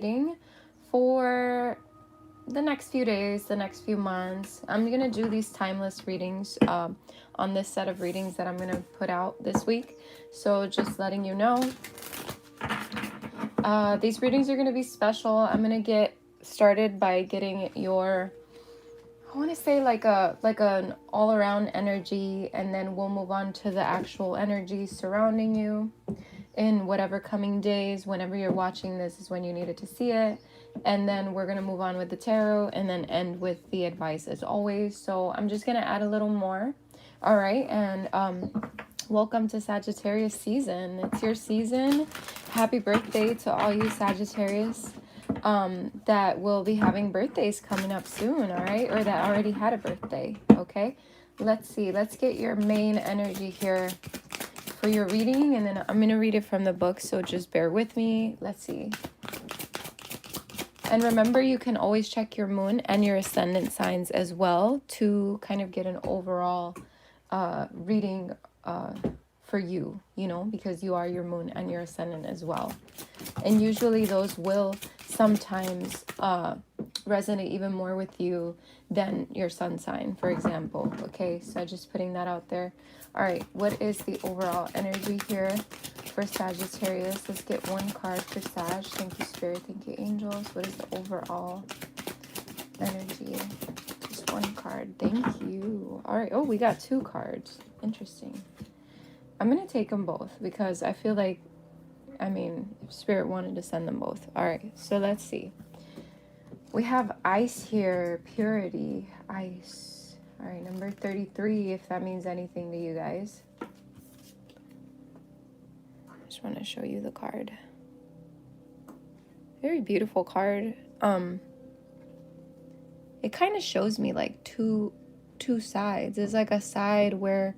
reading for the next few days, the next few months. I'm going to do these timeless readings on this set of readings that I'm going to put out this week. So just letting you know, these readings are going to be special. I'm going to get started by getting your, I want to say like an all-around energy, and then we'll move on to the actual energy surrounding you in whatever coming days. Whenever you're watching this is when you needed to see it. And then we're going to move on with the tarot and then end with the advice as always. So I'm just going to add a little more. All right. And welcome to Sagittarius season. It's your season. Happy birthday to all you Sagittarius that will be having birthdays coming up soon. All right. Or that already had a birthday. Okay. Let's see. Let's get your main energy here for your reading, and then I'm going to read it from the book, so just bear with me. Let's see. And remember, you can always check your moon and your ascendant signs as well to kind of get an overall reading for you, because you are your moon and your ascendant as well. And usually those will sometimes resonate even more with you than your sun sign, for example. Okay, so just putting that out there. All right, what is the overall energy here for Sagittarius? Let's get one card for Sag. Thank you, Spirit. Thank you, angels. What is the overall energy? Just one card. Thank you. All right. Oh, we got two cards. Interesting. I'm going to take them both because I feel like, Spirit wanted to send them both. All right. So let's see. We have ice here. Purity. Ice. All right, number 33, if that means anything to you guys. I just want to show you the card. Very beautiful card. It kind of shows me like two sides. There's like a side where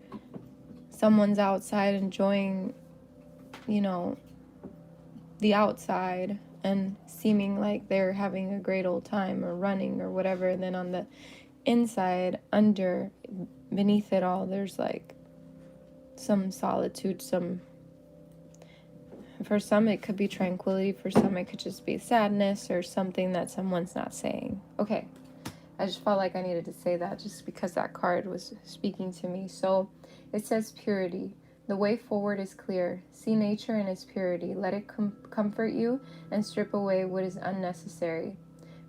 someone's outside enjoying, the outside and seeming like they're having a great old time or running or whatever. And then on the inside, beneath it all, there's like some solitude, for some it could be tranquility, for some it could just be sadness or something that someone's not saying. Okay, I just felt like I needed to say that just because that card was speaking to me. So it says purity. The way forward is clear. See nature in its purity. Let it comfort you and strip away what is unnecessary.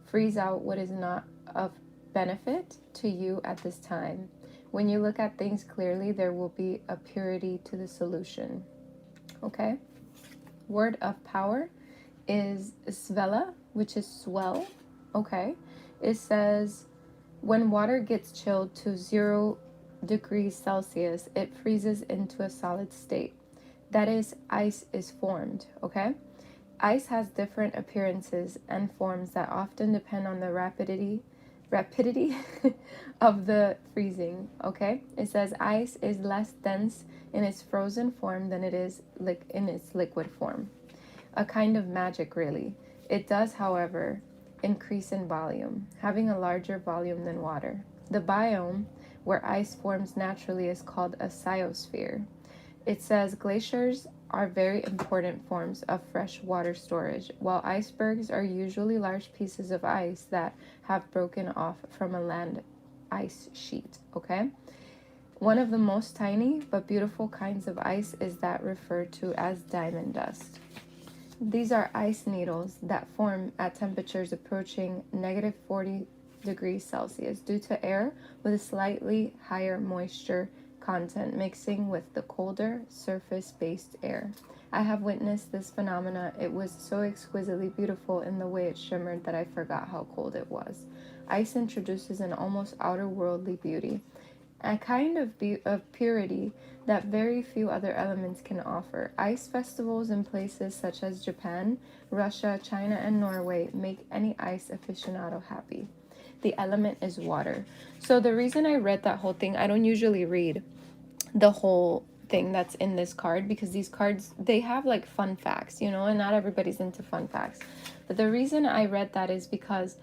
Freeze out what is not of benefit to you at this time. When you look at things clearly, there will be a purity to the solution. Okay? Word of power is svela, which is swell. Okay? It says, when water gets chilled to 0 degrees Celsius, it freezes into a solid state. That is, ice is formed. Okay? Ice has different appearances and forms that often depend on the rapidity of the freezing. Okay, it says ice is less dense in its frozen form than it is in its liquid form. A kind of magic, really. It does, however, increase in volume, having a larger volume than water. The biome where ice forms naturally is called a cryosphere. It says glaciers are very important forms of fresh water storage, while icebergs are usually large pieces of ice that have broken off from a land ice sheet. Okay? One of the most tiny but beautiful kinds of ice is that referred to as diamond dust. These are ice needles that form at temperatures approaching negative 40 degrees Celsius due to air with a slightly higher moisture content mixing with the colder surface-based air. I have witnessed this phenomena. It was so exquisitely beautiful in the way it shimmered that I forgot how cold it was. Ice introduces an almost outer-worldly beauty, a kind of purity that very few other elements can offer. Ice festivals in places such as Japan, Russia, China, and Norway make any ice aficionado happy. The element is water. So the reason I read that whole thing, I don't usually read the whole thing that's in this card because these cards, they have like fun facts, and not everybody's into fun facts. But the reason I read that is because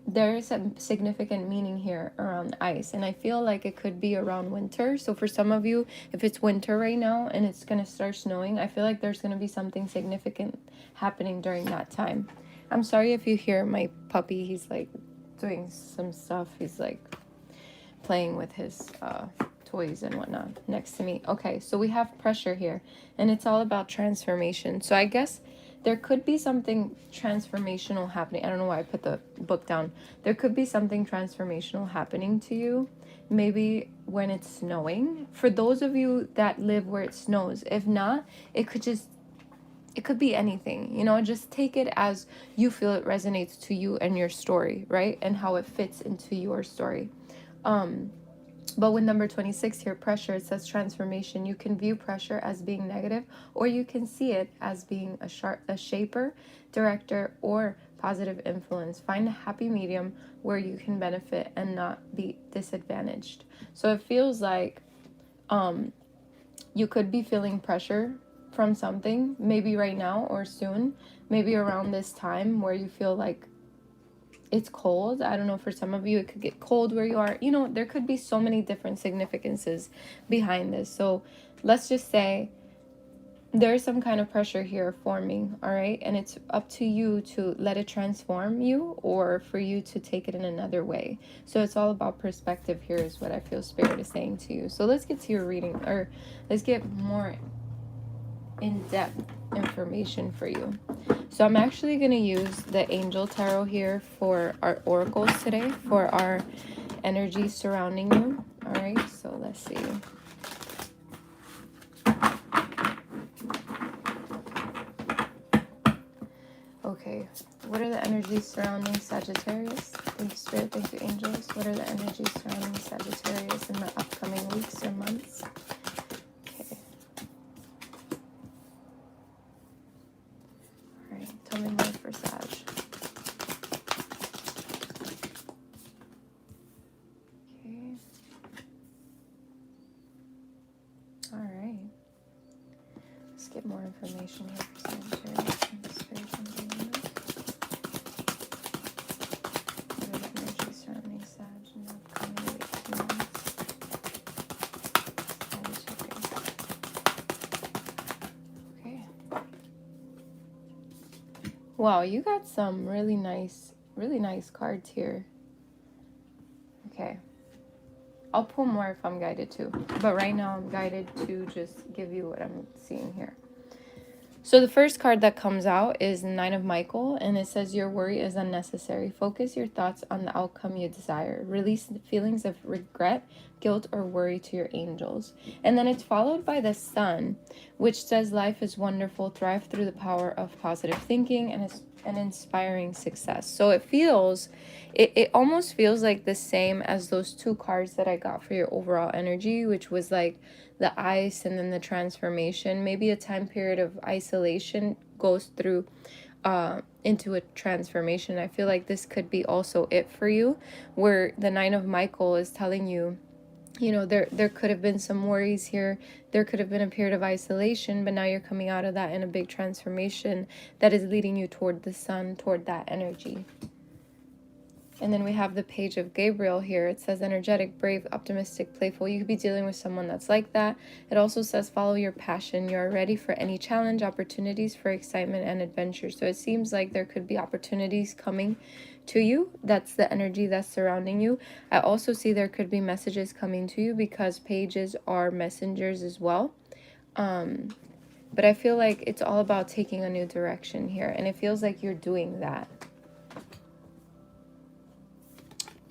there is a significant meaning here around ice, and I feel like it could be around winter. So for some of you, if it's winter right now and it's going to start snowing, I feel like there's going to be something significant happening during that time. I'm sorry if you hear my puppy. He's like doing some stuff. He's like playing with his toys and whatnot next to me. Okay, so we have pressure here, and it's all about transformation. So I guess there could be something transformational happening. I don't know why I put the book down. There could be something transformational happening to you, maybe when it's snowing. For those of you that live where it snows, if not, it could be anything, you know. Just take it as you feel it resonates to you and your story, right? And how it fits into your story. But with number 26 here, pressure, it says transformation. You can view pressure as being negative, or you can see it as being a shaper, director, or positive influence. Find a happy medium where you can benefit and not be disadvantaged. So it feels like you could be feeling pressure from something, maybe right now or soon, maybe around this time where you feel like it's cold. I don't know, for some of you, it could get cold where you are. You know, there could be so many different significances behind this. So let's just say there's some kind of pressure here forming, all right? And it's up to you to let it transform you or for you to take it in another way. So it's all about perspective here is what I feel Spirit is saying to you. So let's get to your reading, or let's get more in-depth information for you. So I'm actually going to use the Angel Tarot here for our oracles today, for our energy surrounding you. All right, so let's see. Okay, what are the energies surrounding Sagittarius? Thank you, Spirit. Thank you, angels. What are the energies surrounding Sagittarius in the upcoming weeks or months? Tell me more for Sag. Okay. All right. Let's get more information here for Sagittarius. What are the energies surrounding Sag in the upcoming weeks and months? Okay. Wow, you got some really nice cards here. Okay. I'll pull more if I'm guided to. But right now I'm guided to just give you what I'm seeing here. So the first card that comes out is Nine of Michael, and it says your worry is unnecessary. Focus your thoughts on the outcome you desire. Release the feelings of regret, guilt, or worry to your angels. And then it's followed by the Sun, which says life is wonderful. Thrive through the power of positive thinking and inspiring success. So it almost feels like the same as those two cards that I got for your overall energy, which was like the ice and then the transformation. Maybe a time period of isolation goes through into a transformation. I feel like this could be also it for you, where the Nine of Michael is telling you, you know, there could have been some worries here. There could have been a period of isolation, but now you're coming out of that in a big transformation that is leading you toward the Sun, toward that energy. And then we have the Page of Gabriel here. It says energetic, brave, optimistic, playful. You could be dealing with someone that's like that. It also says follow your passion. You are ready for any challenge, opportunities for excitement and adventure. So it seems like there could be opportunities coming to you. That's the energy that's surrounding you. I also see there could be messages coming to you because pages are messengers as well. But I feel like it's all about taking a new direction here. And it feels like you're doing that.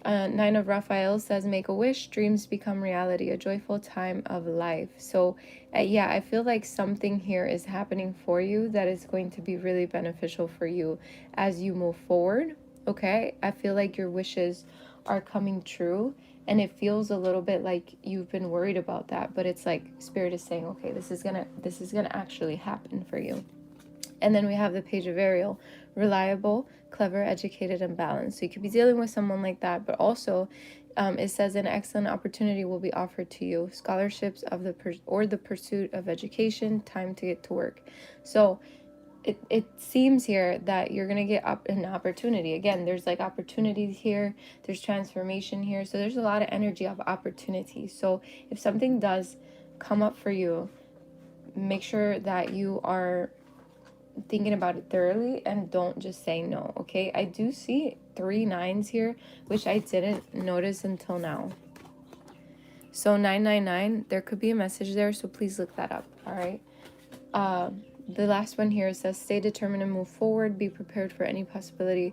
Nine of Raphael says, make a wish, dreams become reality, a joyful time of life. So, yeah, I feel like something here is happening for you that is going to be really beneficial for you as you move forward, okay? I feel like your wishes are coming true, and it feels a little bit like you've been worried about that, but it's like Spirit is saying, okay, this is gonna actually happen for you. And then we have the Page of Ariel, reliable, clever, educated, and balanced. So you could be dealing with someone like that, but also it says an excellent opportunity will be offered to you. Scholarships of the pursuit of education, time to get to work. So it seems here that you're gonna get up an opportunity. Again, there's like opportunities here, there's transformation here, so there's a lot of energy of opportunity. So if something does come up for you, make sure that you are thinking about it thoroughly and don't just say no. Okay, I do see 3 9s here, which I didn't notice until now. So 999, there could be a message there, so please look that up. All right. The last one here says, stay determined and move forward, be prepared for any possibility.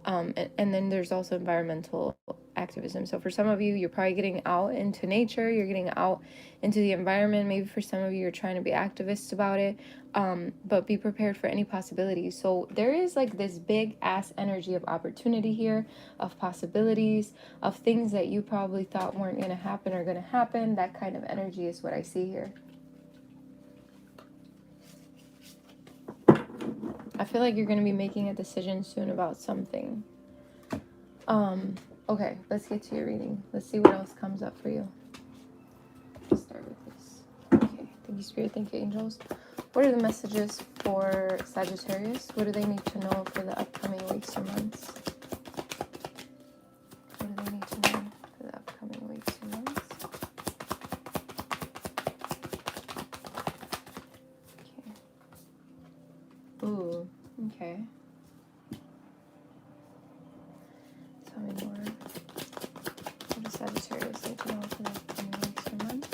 And then there's also environmental activism. So for some of you, you're probably getting out into nature, you're getting out into the environment. Maybe for some of you, you're trying to be activists about it, but be prepared for any possibilities. So there is like this big ass energy of opportunity here, of possibilities, of things that you probably thought weren't going to happen are going to happen. That kind of energy is what I see here. I feel like you're going to be making a decision soon about something. Okay, let's get to your reading. Let's see what else comes up for you. Let's start with this. Okay, thank you, Spirit. Thank you, angels. What are the messages for Sagittarius? What do they need to know for the upcoming weeks or months? What do they need to know for the upcoming weeks or months? Okay. Ooh, okay. Tell me more. What does Sagittarius need to know for the upcoming weeks or months?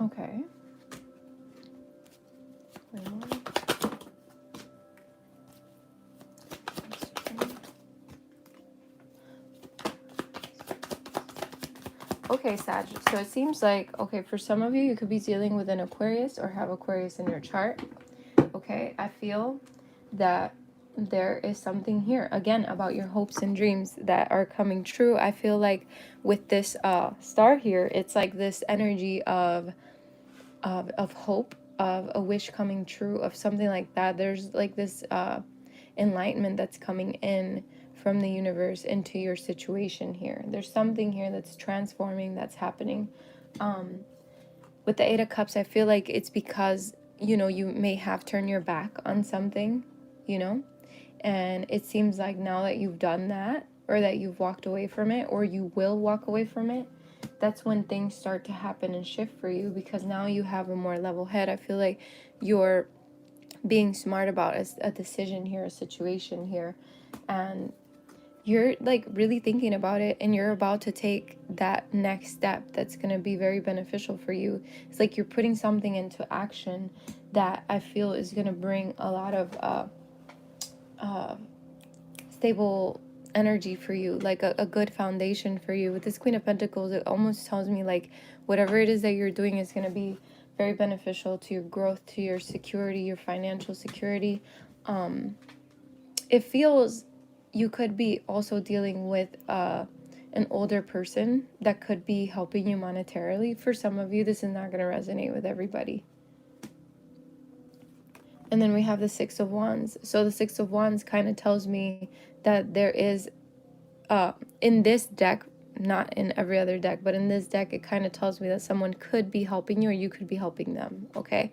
Okay. Wait more. Okay, Sag. So it seems like, okay, for some of you, you could be dealing with an Aquarius or have Aquarius in your chart. Okay, I feel that there is something here, again, about your hopes and dreams that are coming true. I feel like with this star here, it's like this energy of hope, of a wish coming true, of something like that. There's like this enlightenment that's coming in from the universe into your situation here. There's something here that's transforming, that's happening. With the Eight of Cups, I feel like it's because, you know, you may have turned your back on something, you know, and it seems like now that you've done that, or that you've walked away from it, or you will walk away from it, that's when things start to happen and shift for you, because now you have a more level head. I feel like you're being smart about a decision here, a situation here, and you're like really thinking about it, and you're about to take that next step that's going to be very beneficial for you. It's like you're putting something into action that I feel is going to bring a lot of stable energy for you, like a good foundation for you. With this Queen of Pentacles, it almost tells me like whatever it is that you're doing is going to be very beneficial to your growth, to your security, your financial security. It feels you could be also dealing with an older person that could be helping you monetarily. For some of you, this is not going to resonate with everybody. And then we have the Six of Wands. So the Six of Wands kind of tells me that there is, in this deck, not in every other deck, but in this deck, it kind of tells me that someone could be helping you, or you could be helping them, okay?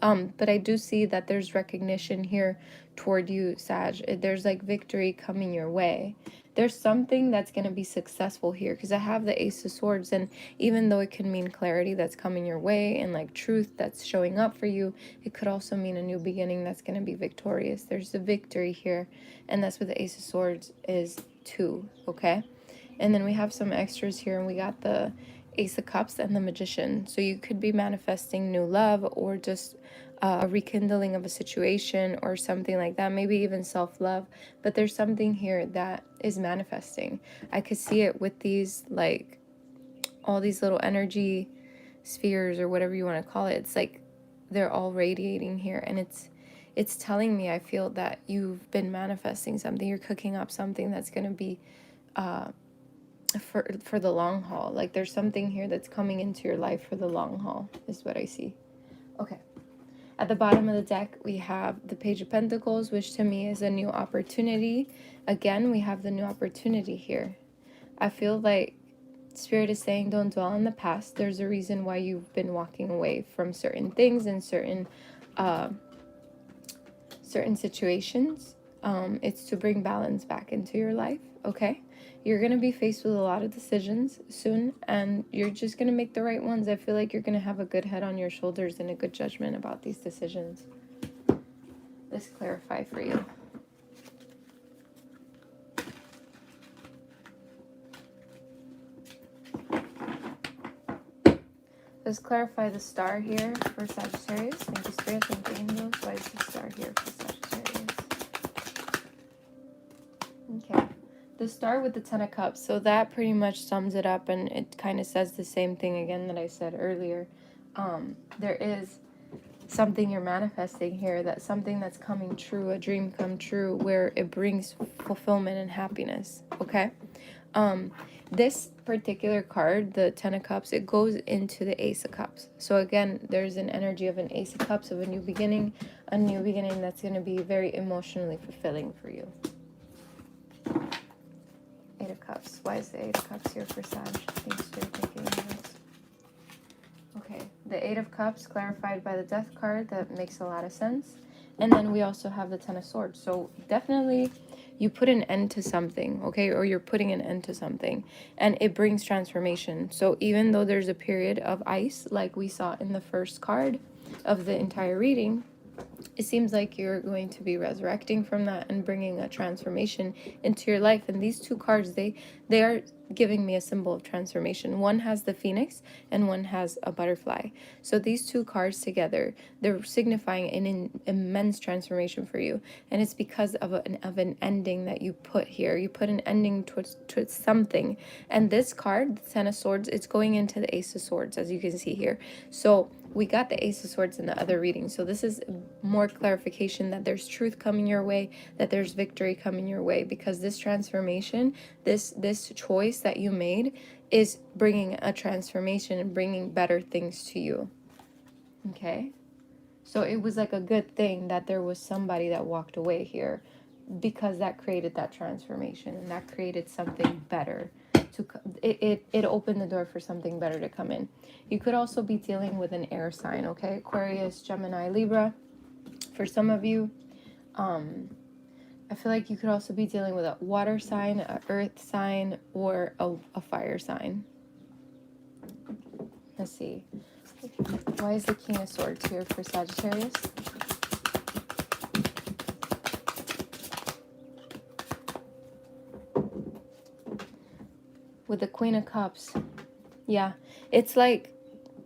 But I do see that there's recognition here toward you, Sag. There's like victory coming your way. There's something that's going to be successful here, because I have the Ace of Swords, and even though it can mean clarity that's coming your way and like truth that's showing up for you, it could also mean a new beginning that's going to be victorious. There's the victory here, and that's what the Ace of Swords is too, okay? And then we have some extras here, and we got the Ace of Cups and the Magician. So you could be manifesting new love, or just a rekindling of a situation or something like that, maybe even self-love. But there's something here that is manifesting. I could see it with these, like, all these little energy spheres, or whatever you want to call it. It's like they're all radiating here, and it's telling me, I feel that you've been manifesting something. You're cooking up something that's going to be for the long haul. Like there's something here that's coming into your life for the long haul, is what I see. Okay. At the bottom of the deck, we have the Page of Pentacles, which to me is a new opportunity. Again, we have the new opportunity here. I feel like Spirit is saying don't dwell on the past. There's a reason why you've been walking away from certain things and certain situations. It's to bring balance back into your life, okay? You're going to be faced with a lot of decisions soon, and you're just going to make the right ones. I feel like you're going to have a good head on your shoulders and a good judgment about these decisions. Let's clarify for you. Let's clarify the star here for Sagittarius. Thank you, Spirit. Thank you, angels. Why is the star here for Sagittarius? Okay. The star with the 10 of Cups. So that pretty much sums it up, and it kind of says the same thing again that I said earlier. There is something you're manifesting here, that something that's coming true, a dream come true, where it brings fulfillment and happiness, okay? This particular card, the 10 of Cups, it goes into the Ace of Cups. So again, there's an energy of an Ace of Cups, of a new beginning that's going to be very emotionally fulfilling for you. 8 of Cups. Why is the 8 of Cups here for Sag? Thanks for thinking of this. Okay, the 8 of Cups clarified by the Death card. That makes a lot of sense. And then we also have the 10 of Swords. So definitely you put an end to something, okay? Or you're putting an end to something. And it brings transformation. So even though there's a period of ice, like we saw in the first card of the entire reading, it seems like you're going to be resurrecting from that and bringing a transformation into your life. And these two cards, they are giving me a symbol of transformation. One has the phoenix and one has a butterfly. So these two cards together, they're signifying an immense transformation for you. And it's because of an ending that you put here. You put an ending towards something. And this card, the 10 of Swords, it's going into the Ace of Swords, as you can see here. So we got the Ace of Swords in the other reading. So this is more clarification that there's truth coming your way, that there's victory coming your way, because this transformation, this choice that you made is bringing a transformation and bringing better things to you. Okay? So it was like a good thing that there was somebody that walked away here, because that created that transformation and that created something better. It opened the door for something better to come in. You could also be dealing with an air sign, okay? Aquarius, Gemini, Libra. For some of you, I feel like you could also be dealing with a water sign, an earth sign, or a fire sign. Let's see. Why is the King of Swords here for Sagittarius? With the Queen of Cups. Yeah, it's like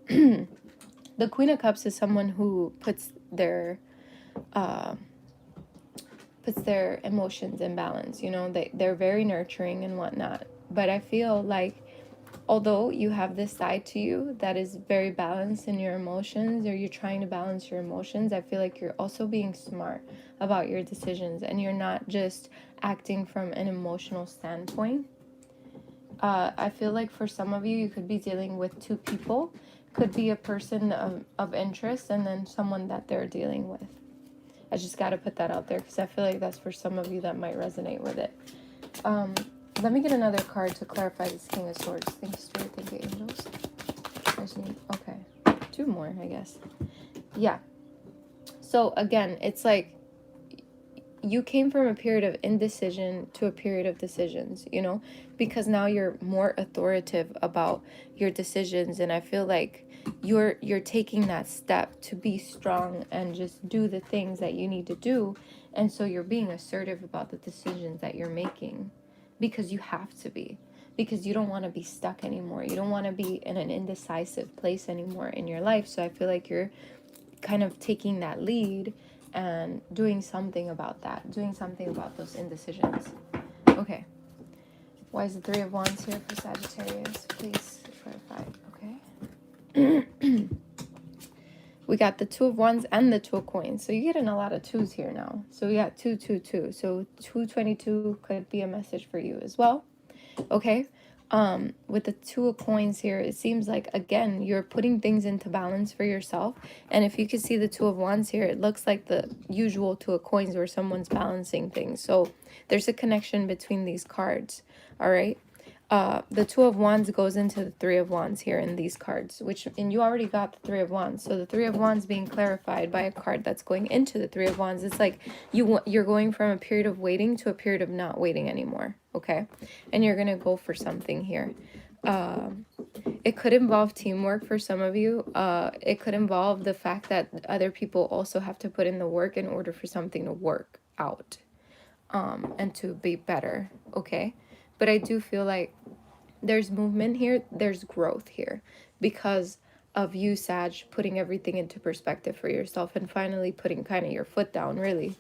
the Queen of Cups is someone who puts their emotions in balance. You know, they're very nurturing and whatnot. But I feel like although you have this side to you that is very balanced in your emotions, or you're trying to balance your emotions, I feel like you're also being smart about your decisions, and you're not just acting from an emotional standpoint. I feel like for some of you, you could be dealing with two people. Could be a person of interest and then someone that they're dealing with. I just got to put that out there because I feel like that's for some of you that might resonate with it. Let me get another card to clarify this King of Swords. Thank you, Spirit. Thank you, angels. I just need, okay, two more, I guess. Yeah. So again, it's like you came from a period of indecision to a period of decisions, you know, because now you're more authoritative about your decisions. And I feel like you're taking that step to be strong and just do the things that you need to do. And so you're being assertive about the decisions that you're making, because you have to be, because you don't want to be stuck anymore. You don't want to be in an indecisive place anymore in your life. So I feel like you're kind of taking that lead and doing something about that, doing something about those indecisions. Okay. Why is the Three of Wands here for Sagittarius? Please clarify. Okay. We got the Two of Wands and the Two of Coins. So you're getting a lot of twos here now. So we got 2, 2, 2. So 222 could be a message for you as well. Okay. With the Two of Coins here, it seems like, again, you're putting things into balance for yourself. And if you can see the Two of Wands here, it looks like the usual Two of Coins where someone's balancing things. So there's a connection between these cards. All right. The Two of Wands goes into the Three of Wands here in these cards, and you already got the Three of Wands. So the Three of Wands being clarified by a card that's going into the Three of Wands. It's like you're going from a period of waiting to a period of not waiting anymore, okay? And you're going to go for something here. It could involve teamwork for some of you. It could involve the fact that other people also have to put in the work in order for something to work out, and to be better, okay? But I do feel like there's movement here, there's growth here, because of you, Sag, putting everything into perspective for yourself and finally putting kind of your foot down, really.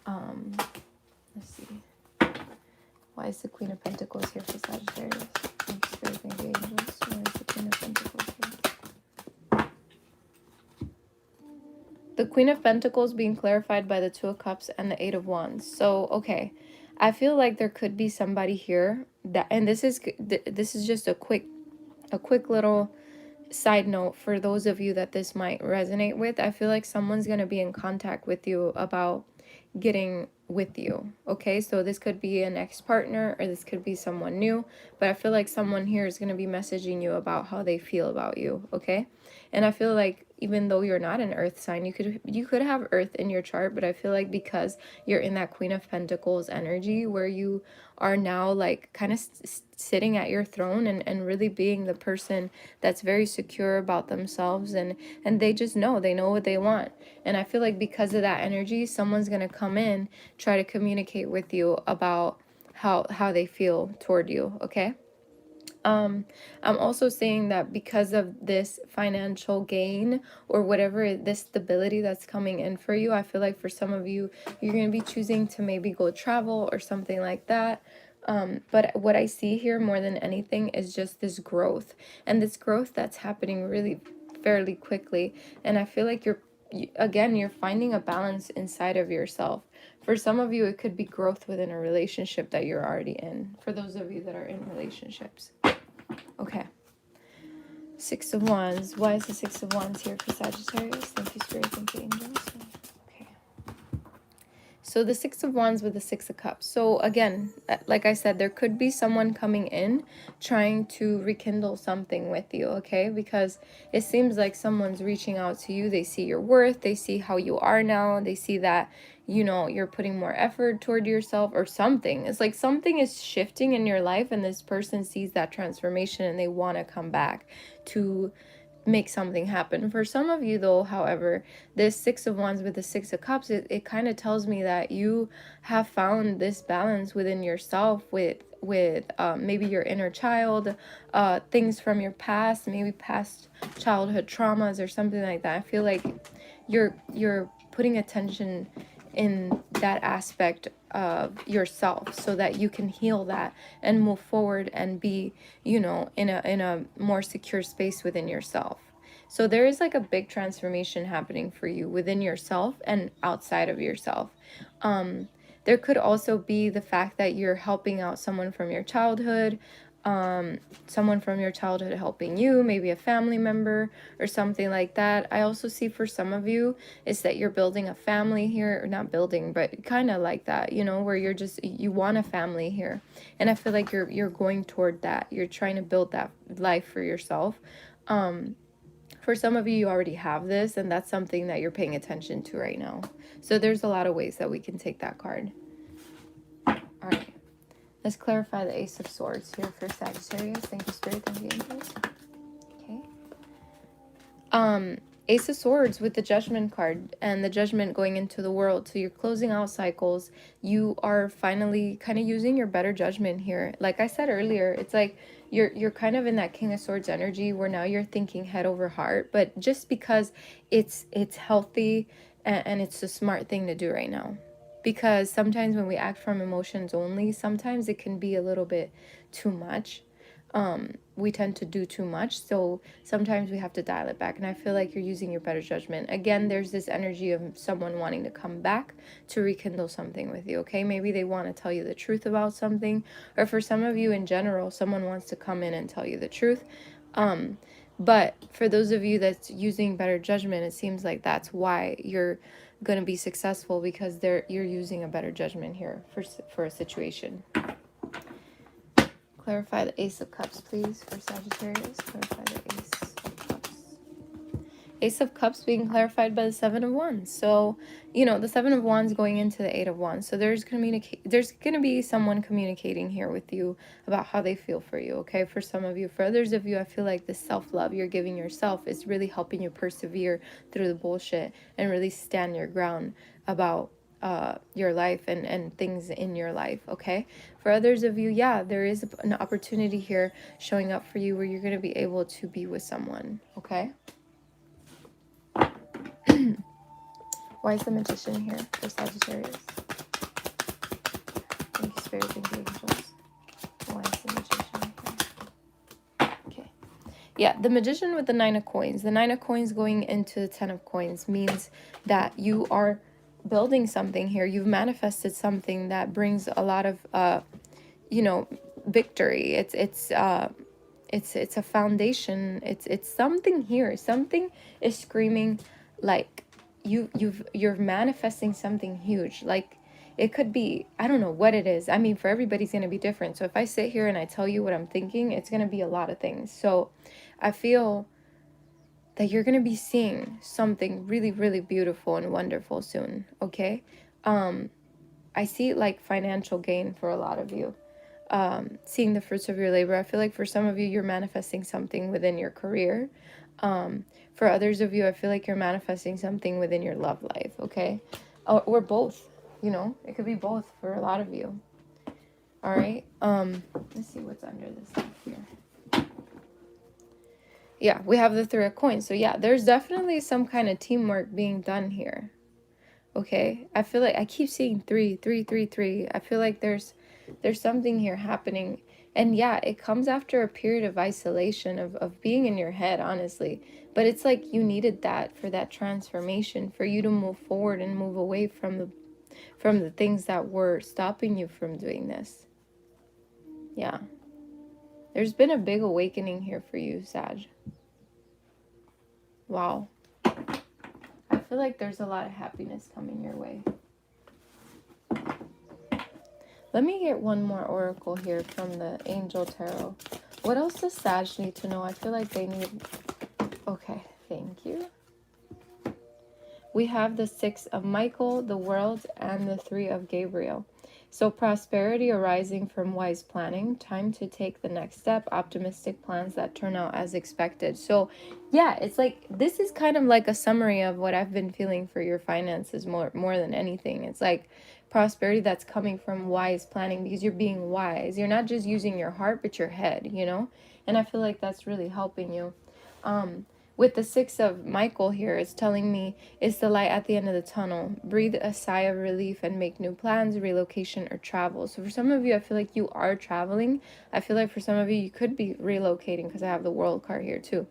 Let's see. Why is the Queen of Pentacles here for Sagittarius? Thank you, Spirit, thank you, angels. Why is the Queen of Pentacles here? The Queen of Pentacles being clarified by the Two of Cups and the Eight of Wands. So, okay, I feel like there could be somebody here that, and this is just a quick little side note for those of you that this might resonate with. I feel like someone's going to be in contact with you about getting with you, okay? So this could be an ex-partner, or this could be someone new, but I feel like someone here is going to be messaging you about how they feel about you, okay? And I feel like even though you're not an earth sign, you could have earth in your chart, but I feel like because you're in that Queen of Pentacles energy where you are now like kind of sitting at your throne and really being the person that's very secure about themselves, and they just know, they know what they want. And I feel like because of that energy, someone's going to come in, try to communicate with you about how they feel toward you, okay? I'm also saying that because of this financial gain or whatever, this stability that's coming in for you, I feel like for some of you, you're going to be choosing to maybe go travel or something like that. But what I see here more than anything is just this growth, and this growth that's happening really fairly quickly. And I feel like you're finding a balance inside of yourself. For some of you, it could be growth within a relationship that you're already in, for those of you that are in relationships. Okay. Six of Wands. Why is the Six of Wands here for Sagittarius? Thank you, Spirit. Thank you, angels. Okay. So the Six of Wands with the Six of Cups. So again, like I said, there could be someone coming in trying to rekindle something with you, okay? Because it seems like someone's reaching out to you. They see your worth. They see how you are now. They see that, you know, you're putting more effort toward yourself or something. It's like something is shifting in your life, and this person sees that transformation and they want to come back to make something happen. For some of you though, however, this Six of Wands with the Six of Cups, it kind of tells me that you have found this balance within yourself with maybe your inner child, things from your past, maybe past childhood traumas or something like that. I feel like you're putting attention in that aspect of yourself so that you can heal that and move forward and be, you know, in a more secure space within yourself. So there is like a big transformation happening for you within yourself and outside of yourself. There could also be the fact that you're helping out someone from your childhood, someone from your childhood helping you, maybe a family member or something like that. I also see for some of you is that you're building a family here, or not building, but kind of like that, you know, where you want a family here. And I feel like you're going toward that. You're trying to build that life for yourself. For some of you, you already have this, and that's something that you're paying attention to right now. So there's a lot of ways that we can take that card. All right. Let's clarify the Ace of Swords here for Sagittarius. Thank you, Spirit. Thank you, angels. Okay. Ace of Swords with the Judgment card and the Judgment going into the world. So you're closing out cycles. You are finally kind of using your better judgment here. Like I said earlier, it's like you're kind of in that King of Swords energy where now you're thinking head over heart, but just because it's healthy and it's a smart thing to do right now. Because sometimes when we act from emotions only, sometimes it can be a little bit too much. We tend to do too much, so sometimes we have to dial it back, and I feel like you're using your better judgment. Again, there's this energy of someone wanting to come back to rekindle something with you, okay? Maybe they want to tell you the truth about something, or for some of you in general, someone wants to come in and tell you the truth. But for those of you that's using better judgment, it seems like that's why you're going to be successful, because you're using a better judgment here for a situation. clarify the Ace of Cups, please, for Sagittarius? Clarify the Ace of Cups. Ace of Cups being clarified by the Seven of Wands. So, you know, the Seven of Wands going into the Eight of Wands. So there's going to be someone communicating here with you about how they feel for you, okay? For some of you. For others of you, I feel like the self-love you're giving yourself is really helping you persevere through the bullshit and really stand your ground about your life and things in your life, okay? For others of you, yeah, there is an opportunity here showing up for you where you're going to be able to be with someone, okay? Why is the Magician here for Sagittarius? Thank you, Spirit. Thank you, angels. Why is the Magician here? Okay. Yeah, the Magician with the Nine of Coins. The Nine of Coins going into the Ten of Coins means that you are building something here. You've manifested something that brings a lot of, you know, victory. It's a foundation. It's something here. Something is screaming like you're manifesting something huge. Like it could be, I don't know what it is. I mean, for everybody's going to be different. So if I sit here and I tell you what I'm thinking, it's going to be a lot of things. So I feel that you're going to be seeing something really, really beautiful and wonderful soon. Okay. I see like financial gain for a lot of you. Seeing the fruits of your labor. I feel like for some of you, you're manifesting something within your career. For others of you, I feel like you're manifesting something within your love life, okay? Or both, you know? It could be both for a lot of you. All right? Let's see what's under this stuff here. Yeah, we have the Three of Coins. So yeah, there's definitely some kind of teamwork being done here. Okay? I feel like I keep seeing 3, 3, 3, 3. I feel like there's something here happening. And yeah, it comes after a period of isolation, of being in your head, honestly. But it's like you needed that for that transformation, for you to move forward and move away from the things that were stopping you from doing this. Yeah. There's been a big awakening here for you, Sag. Wow. I feel like there's a lot of happiness coming your way. Let me get one more oracle here from the Angel Tarot. What else does Sag need to know? I feel like they need... Okay, thank you. We have the 6 of Michael, the World, and the 3 of Gabriel. So prosperity arising from wise planning, time to take the next step, optimistic plans that turn out as expected. So yeah, it's like, this is kind of like a summary of what I've been feeling for your finances more than anything. It's like prosperity that's coming from wise planning because you're being wise. You're not just using your heart, but your head, you know? And I feel like that's really helping you. With the 6 of Michael here, it's telling me it's the light at the end of the tunnel. Breathe a sigh of relief and make new plans, relocation, or travel. So for some of you, I feel like you are traveling. I feel like for some of you, you could be relocating because I have the World card here too.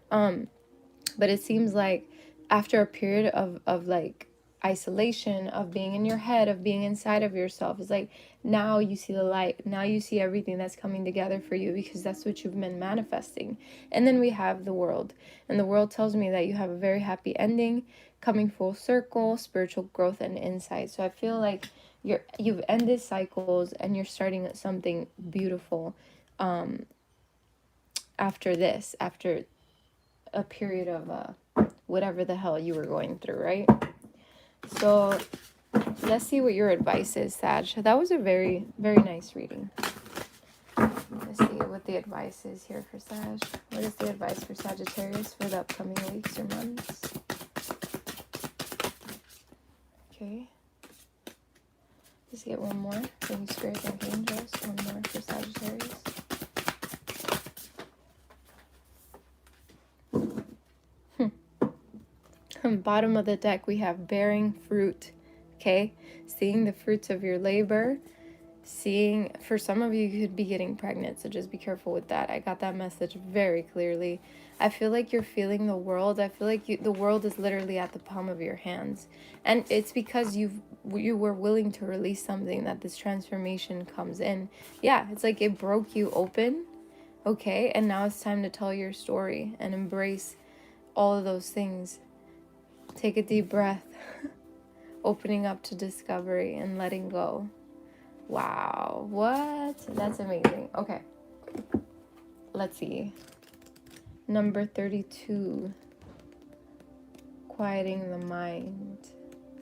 But it seems like after a period of like isolation, of being in your head, of being inside of yourself, it's like now you see the light. Now you see everything that's coming together for you because that's what you've been manifesting. And then we have the World. And the World tells me that you have a very happy ending, coming full circle, spiritual growth and insight. So I feel like you've ended cycles and you're starting something beautiful after this, after a period of whatever the hell you were going through, right? So let's see what your advice is, Sag. That was a very, very nice reading. Let's see what the advice is here for Sag. What is the advice for Sagittarius for the upcoming weeks or months? Okay. Let's get one more. Thank you, Spirit, thank you, angels. One more for Sagittarius. Bottom of the deck, we have bearing fruit. Okay, seeing the fruits of your labor. Seeing, for some of you, you could be getting pregnant, so just be careful with that. I got that message very clearly. I feel like you're feeling the world. I feel like the world is literally at the palm of your hands, and it's because you were willing to release something that this transformation comes in. Yeah, it's like it broke you open, okay, and now it's time to tell your story and embrace all of those things. Take a deep breath, opening up to discovery and letting go. Wow, what? That's amazing. Okay, Let's see. Number 32. Quieting the mind.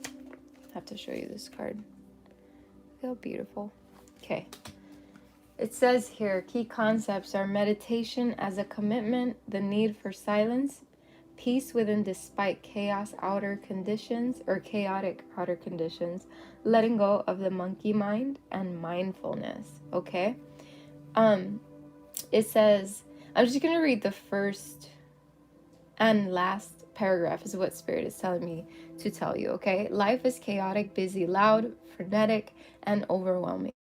I have to show you this card. Look how beautiful. Okay. It says here, key concepts are meditation as a commitment, the need for silence, peace within despite chaotic outer conditions, letting go of the monkey mind, and mindfulness. Okay? It says, I'm just gonna read the first and last paragraph is what Spirit is telling me to tell you, okay? Life is chaotic, busy, loud, frenetic, and overwhelming.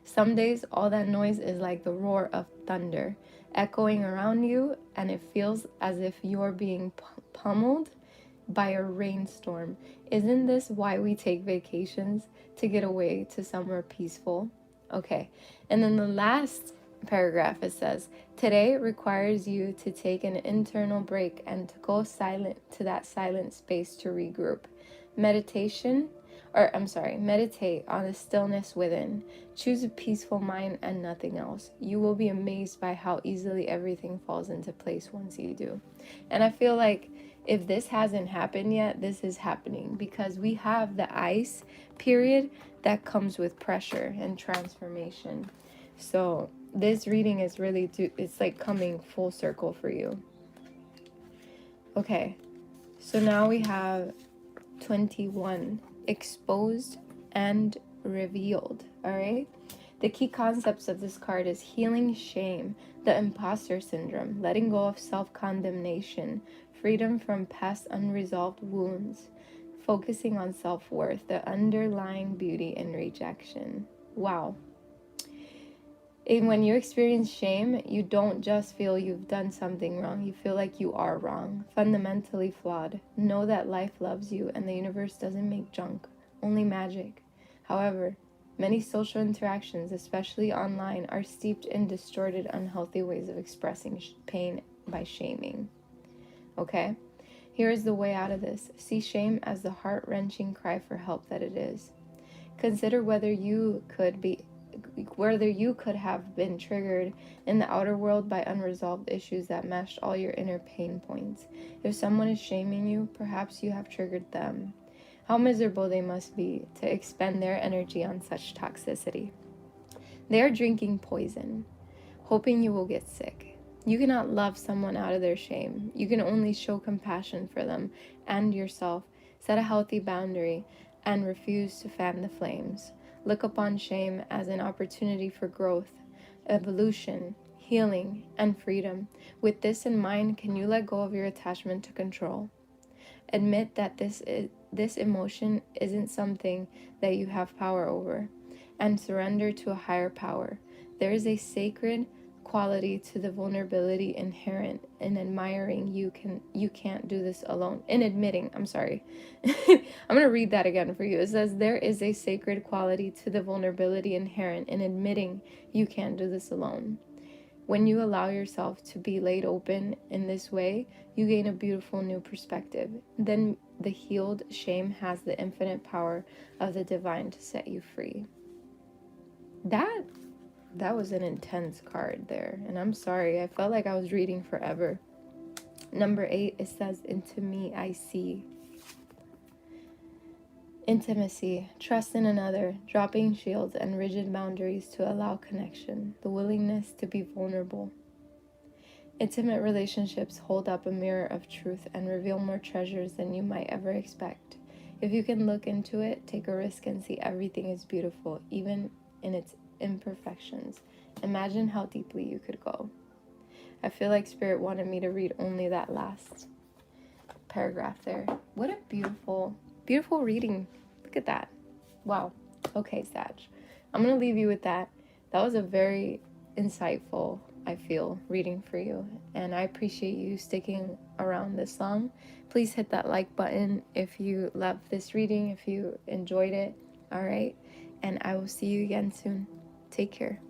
Some days, all that noise is like the roar of thunder, echoing around you, and it feels as if you're being pummeled by a rainstorm. Isn't this why we take vacations? To get away to somewhere peaceful? Okay, and then the last paragraph, it says, today requires you to take an internal break and to go silent to that silent space to regroup. Meditate on the stillness within. Choose a peaceful mind and nothing else. You will be amazed by how easily everything falls into place once you do. And I feel like if this hasn't happened yet, this is happening because we have the ice period that comes with pressure and transformation. So this reading is really, it's like coming full circle for you. Okay, so now we have 21, exposed and revealed. All right, the key concepts of this card is healing shame, the imposter syndrome, letting go of self-condemnation, freedom from past unresolved wounds, focusing on self-worth, the underlying beauty in rejection. Wow. And when you experience shame, you don't just feel you've done something wrong. You feel like you are wrong, fundamentally flawed. Know that life loves you and the universe doesn't make junk, only magic. However, many social interactions, especially online, are steeped in distorted, unhealthy ways of expressing pain by shaming. Okay? Here is the way out of this. See shame as the heart-wrenching cry for help that it is. Consider whether you could have been triggered in the outer world by unresolved issues that matched all your inner pain points. If someone is shaming you, perhaps you have triggered them. How miserable they must be to expend their energy on such toxicity. They are drinking poison, hoping you will get sick. You cannot love someone out of their shame. You can only show compassion for them and yourself, set a healthy boundary, and refuse to fan the flames. Look upon shame as an opportunity for growth, evolution, healing, and freedom. With this in mind, can you let go of your attachment to control? Admit that this emotion isn't something that you have power over, and surrender to a higher power. There is a sacred quality to the vulnerability inherent in admitting you can't do this alone. I'm going to read that again for you. It says there is a sacred quality to the vulnerability inherent in admitting you can't do this alone. When you allow yourself to be laid open in this way, you gain a beautiful new perspective. Then the healed shame has the infinite power of the divine to set you free. That was an intense card there, and I'm sorry. I felt like I was reading forever. Number 8, it says, into me I see. Intimacy, trust in another, dropping shields and rigid boundaries to allow connection, the willingness to be vulnerable. Intimate relationships hold up a mirror of truth and reveal more treasures than you might ever expect. If you can look into it, take a risk and see everything is beautiful, even in its imperfections. Imagine how deeply you could go. I feel like Spirit wanted me to read only that last paragraph there. What a beautiful, beautiful reading. Look at that. Wow. Okay, Sag. I'm going to leave you with that. That was a very insightful, I feel, reading for you. And I appreciate you sticking around this long. Please hit that like button if you loved this reading, if you enjoyed it. All right. And I will see you again soon. Take care.